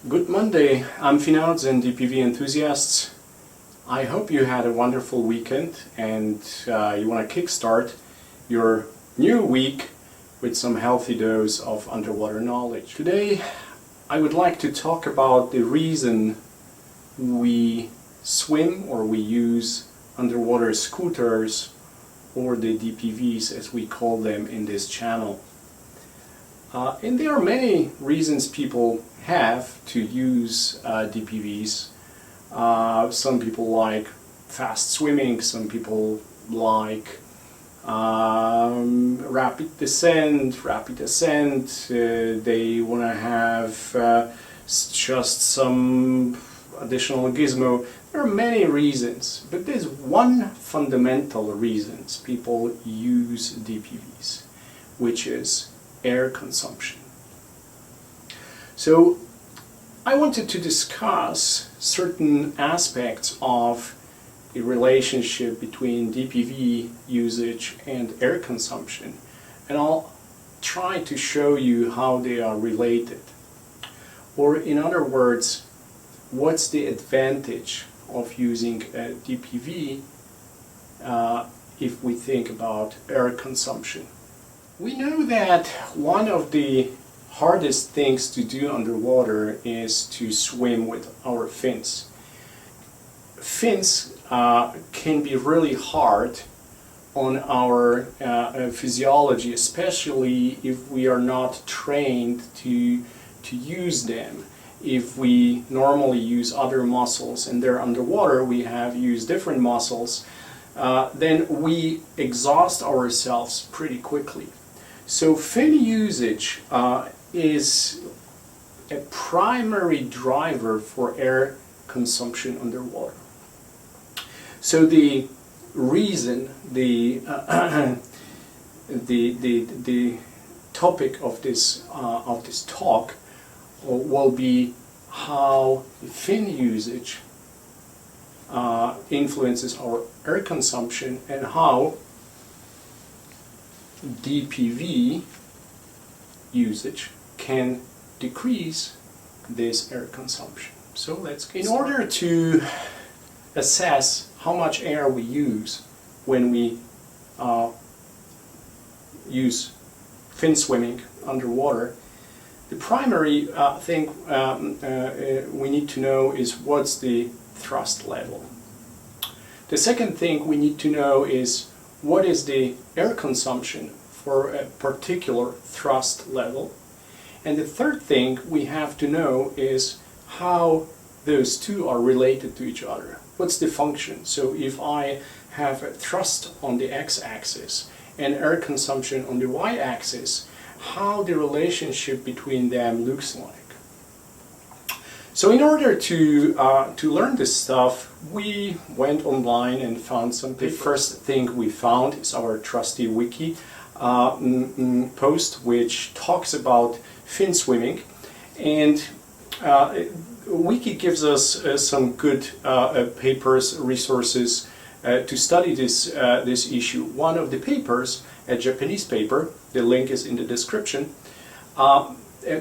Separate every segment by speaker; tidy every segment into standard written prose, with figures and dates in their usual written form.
Speaker 1: Good Monday, Amphi and DPV enthusiasts. I hope you had a wonderful weekend and you want to kickstart your new week with some healthy dose of underwater knowledge. Today I would like to talk about the reason we swim or we use underwater scooters, or the DPVs as we call them in this channel. And there are many reasons people have to use DPVs. Some people like fast swimming, some people like rapid ascent, they want to have just some additional gizmo. There are many reasons, but there's one fundamental reason people use DPVs, which is air consumption. So I wanted to discuss certain aspects of the relationship between DPV usage and air consumption, and I'll try to show you how they are related. Or in other words, what's the advantage of using a DPV if we think about air consumption. We know that one of the hardest things to do underwater is to swim with our fins. Fins can be really hard on our physiology, especially if we are not trained to use them. If we normally use other muscles and they're underwater, we have used different muscles, then we exhaust ourselves pretty quickly. So fin usage is a primary driver for air consumption underwater. So the reason, the topic of this talk will be how fin usage influences our air consumption and how DPV usage can decrease this air consumption. So let's get started. In order to assess how much air we use when we use fin swimming underwater, the primary thing we need to know is what's the thrust level. The second thing we need to know is what is the air consumption for a particular thrust level. And the third thing we have to know is how those two are related to each other. What's the function? So if I have a thrust on the x-axis and air consumption on the y-axis, how the relationship between them looks like. So in order to learn this stuff, we went online and found something. The first thing we found is our trusty wiki post, which talks about fin swimming, and wiki gives us some good papers, resources to study this issue. One of the papers, a Japanese paper, the link is in the description,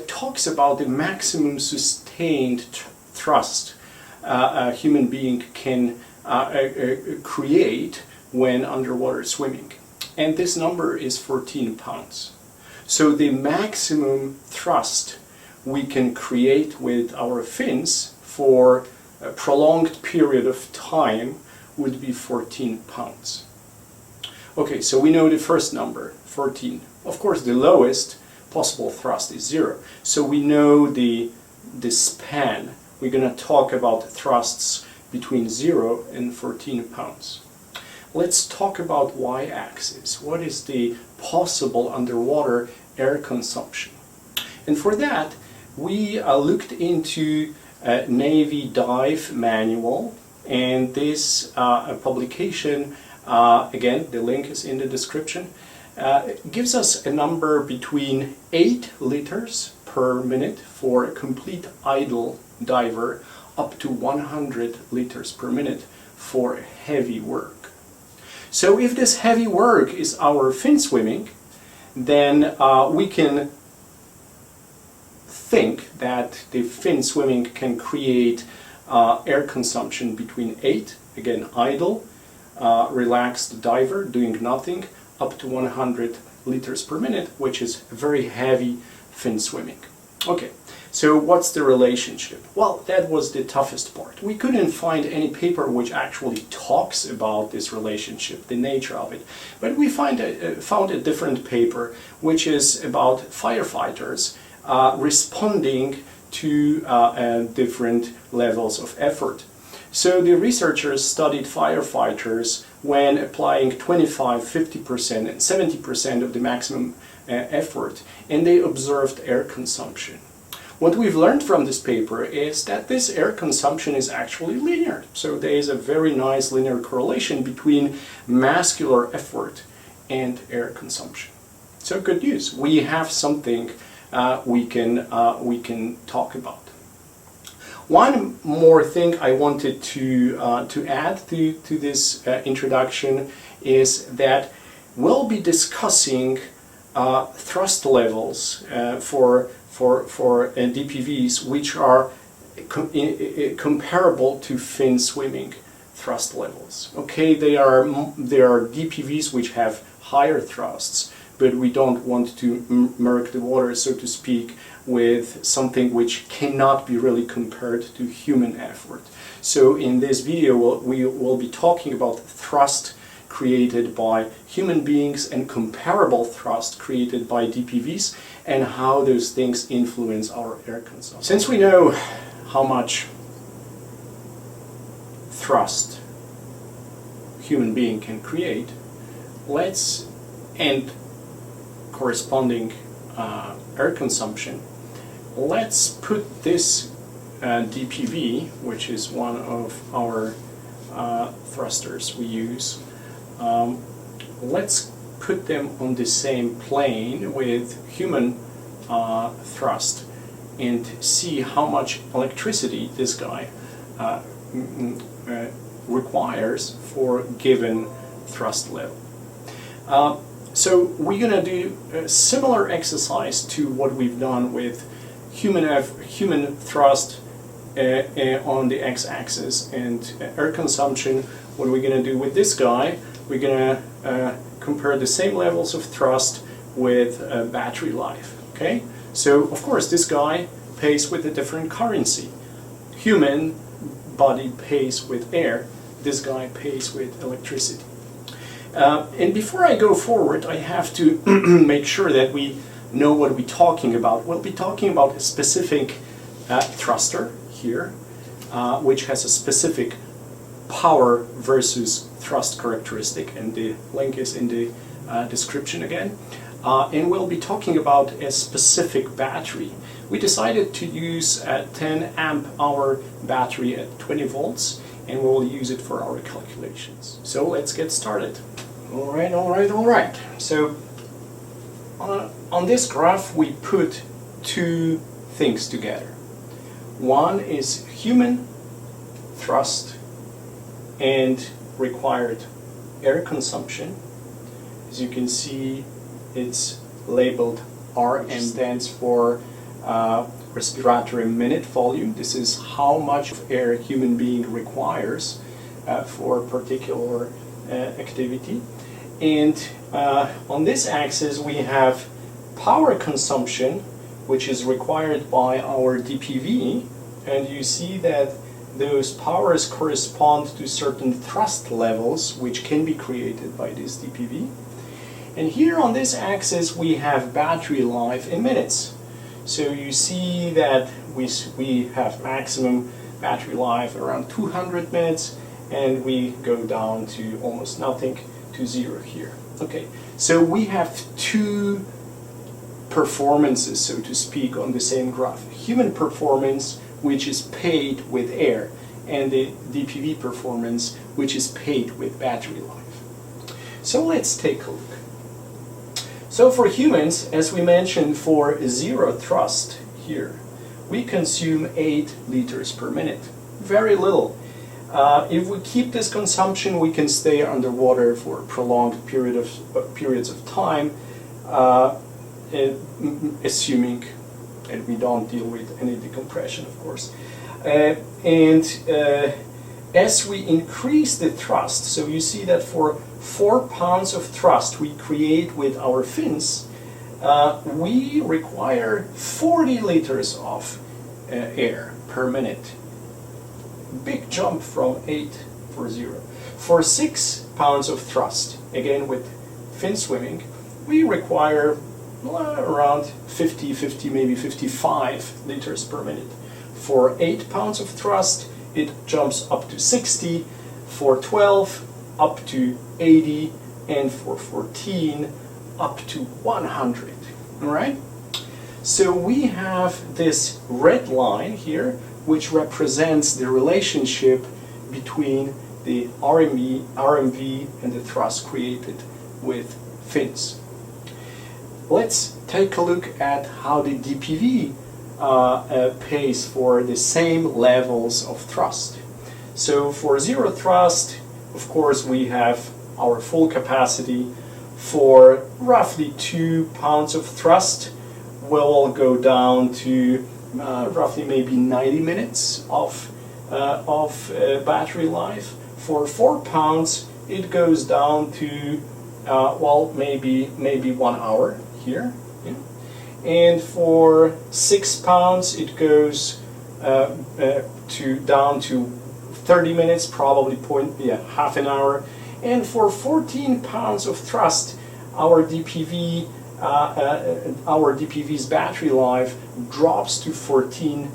Speaker 1: talks about the maximum sustained thrust a human being can create when underwater swimming. And this number is 14 pounds. So the maximum thrust we can create with our fins for a prolonged period of time would be 14 pounds. Okay, so we know the first number, 14. Of course, the lowest possible thrust is 0. So we know the span. We're going to talk about thrusts between 0 and 14 pounds. Let's talk about y-axis. What is the possible underwater air consumption? And for that, we looked into a Navy dive manual, and this publication, again, the link is in the description, gives us a number between 8 liters per minute for a complete idle diver up to 100 liters per minute for heavy work. So if this heavy work is our fin swimming, then we can think that the fin swimming can create air consumption between 8, again idle, relaxed diver doing nothing, up to 100 liters per minute, which is very heavy fin swimming. Okay, so what's the relationship? Well, that was the toughest part. We couldn't find any paper which actually talks about this relationship, the nature of it. But we found a different paper which is about firefighters responding to different levels of effort. So the researchers studied firefighters when applying 25, 50% and 70% of the maximum effort, and they observed air consumption. What we've learned from this paper is that this air consumption is actually linear. So there is a very nice linear correlation between muscular effort and air consumption. So good news, we have something we can talk about. One more thing I wanted to add to this introduction is that we'll be discussing thrust levels for DPVs which are comparable to fin swimming thrust levels. Okay, there are DPVs which have higher thrusts, but we don't want to murk the water, so to speak, with something which cannot be really compared to human effort. So in this video we will be talking about thrust created by human beings and comparable thrust created by DPVs and how those things influence our air consumption. Since we know how much thrust human being can create, let's end corresponding air consumption. Let's put this DPV, which is one of our thrusters we use, let's put them on the same plane with human thrust and see how much electricity this guy requires for given thrust level. So we're going to do a similar exercise to what we've done with human thrust on the x-axis and air consumption. What we're going to do with this guy, we're going to compare the same levels of thrust with battery life. Okay, so of course this guy pays with a different currency. Human body pays with air, this guy pays with electricity. And before I go forward, I have to make sure that we know what we're talking about. We'll be talking about a specific thruster here, which has a specific power versus thrust characteristic, and the link is in the description again. And we'll be talking about a specific battery. We decided to use a 10 amp hour battery at 20 volts, and we'll use it for our calculations. So let's get started. All right. So on this graph we put two things together. One is human thrust and required air consumption. As you can see, it's labeled RM, stands for respiratory minute volume. This is how much air a human being requires for a particular activity. And on this axis we have power consumption, which is required by our DPV, and you see that those powers correspond to certain thrust levels which can be created by this DPV. And here on this axis we have battery life in minutes. So you see that we have maximum battery life around 200 minutes, and we go down to almost nothing, to zero here. Okay, so we have two performances, so to speak, on the same graph. Human performance, which is paid with air, and the DPV performance, which is paid with battery life. So let's take a look. So for humans, as we mentioned, for zero thrust here, we consume 8 liters per minute. Very little. If we keep this consumption, we can stay underwater for a prolonged periods of time, assuming and we don't deal with any decompression, of course. And as we increase the thrust, so you see that for 4 pounds of thrust we create with our fins, we require 40 liters of air per minute. Big jump from 8 for 0. For 6 pounds of thrust, again with fin swimming, we require around 50, maybe 55 liters per minute. For 8 pounds of thrust, it jumps up to 60. For 12, up to 80. And for 14, up to 100. All right? So we have this red line here, which represents the relationship between the RMV and the thrust created with fins. Let's take a look at how the DPV pays for the same levels of thrust. So for 0 thrust, of course, we have our full capacity. For roughly 2 pounds of thrust, we'll go down to roughly maybe 90 minutes of battery life. For 4 pounds, it goes down to well, maybe 1 hour here. Yeah. And for 6 pounds, it goes down to 30 minutes, probably half an hour. And for 14 pounds of thrust, our DPV's battery life drops to 14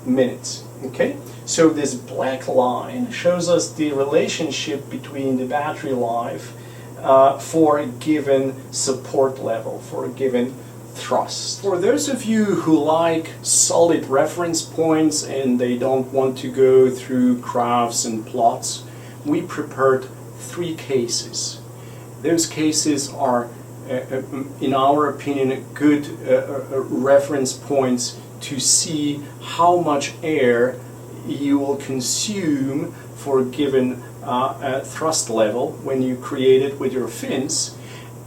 Speaker 1: minutes. Okay, so this black line shows us the relationship between the battery life for a given support level, for a given thrust. For those of you who like solid reference points and they don't want to go through graphs and plots, we prepared 3 cases. Those cases are, in our opinion, good reference points to see how much air you will consume for a given thrust level when you create it with your fins,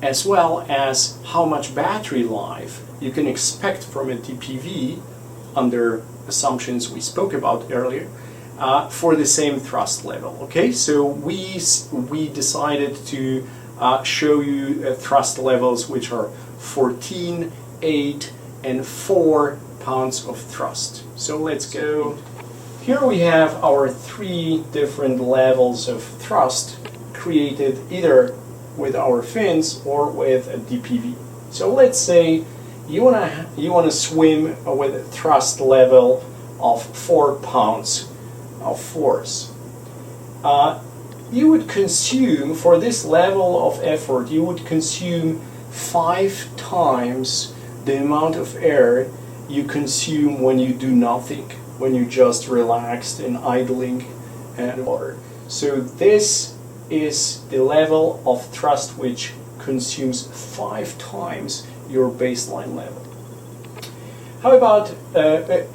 Speaker 1: as well as how much battery life you can expect from a DPV under assumptions we spoke about earlier for the same thrust level. Okay, so we decided to show you thrust levels which are 14, 8, and 4 pounds of thrust. So let's go. Here we have our 3 different levels of thrust created either with our fins or with a DPV. So let's say you wanna swim with a thrust level of 4 pounds of force. You would consume, for this level of effort, you would consume 5 times the amount of air you consume when you do nothing, when you just relaxed and idling and water. So this is the level of thrust which consumes 5 times your baseline level. How about,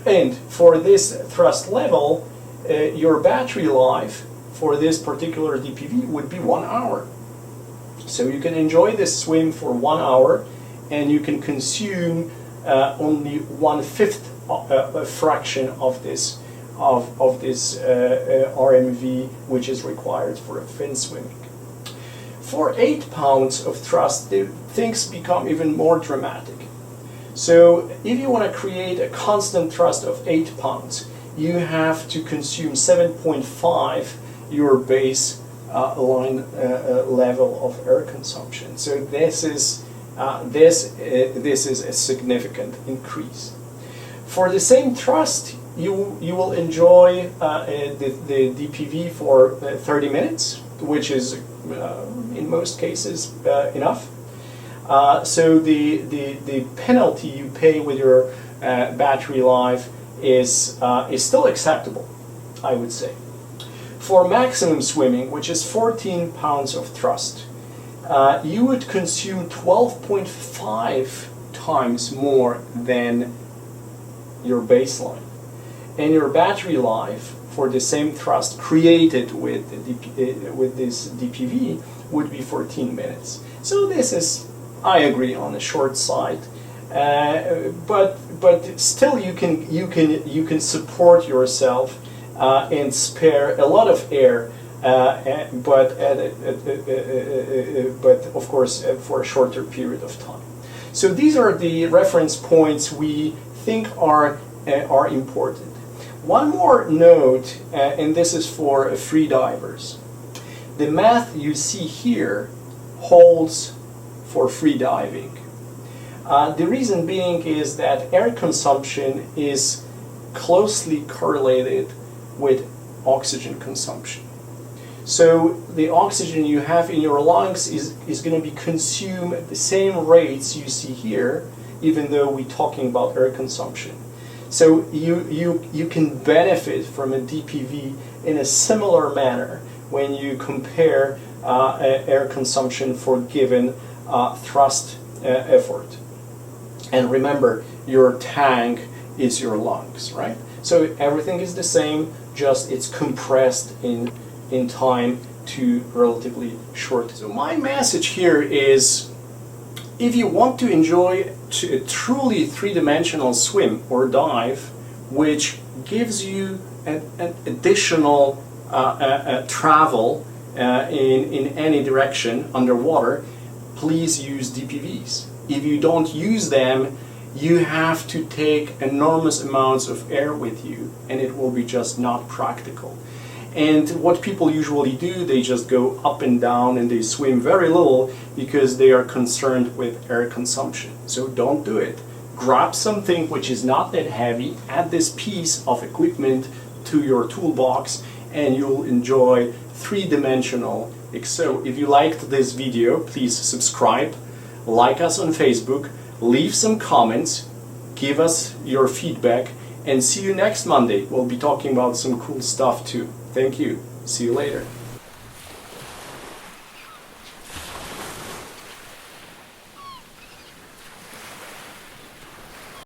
Speaker 1: and for this thrust level, your battery life for this particular DPV would be 1 hour. So you can enjoy this swim for 1 hour and you can consume only 1/5 a fraction of this RMV which is required for a fin swimming. For 8 pounds of thrust, things become even more dramatic. So if you want to create a constant thrust of 8 pounds, you have to consume 7.5 your base line level of air consumption. So this is a significant increase. For the same thrust, you will enjoy the DPV for 30 minutes, which is in most cases enough. So the penalty you pay with your battery life is still acceptable, I would say. For maximum swimming, which is 14 pounds of thrust, you would consume 12.5 times more than your baseline. And your battery life for the same thrust created with this DPV would be 14 minutes. So this is, I agree, on the short side. but still you can support yourself and spare a lot of air, but of course for a shorter period of time. So these are the reference points we think are important. One more note, and this is for free divers. The math you see here holds for free diving. The reason being is that air consumption is closely correlated with oxygen consumption. So the oxygen you have in your lungs is going to be consumed at the same rates you see here, even though we're talking about air consumption. So you can benefit from a DPV in a similar manner when you compare air consumption for given thrust effort. And remember, your tank is your lungs, right? So everything is the same, just it's compressed in time to relatively short. So my message here is, if you want to enjoy a truly three-dimensional swim or dive, which gives you an additional travel in any direction underwater, please use DPVs. If you don't use them, you have to take enormous amounts of air with you, and it will be just not practical. And what people usually do, they just go up and down and they swim very little because they are concerned with air consumption. So don't do it. Grab something which is not that heavy, add this piece of equipment to your toolbox, and you'll enjoy three-dimensional. So if you liked this video, please subscribe, like us on Facebook, leave some comments, give us your feedback, and see you next Monday. We'll be talking about some cool stuff too. Thank you. See you later.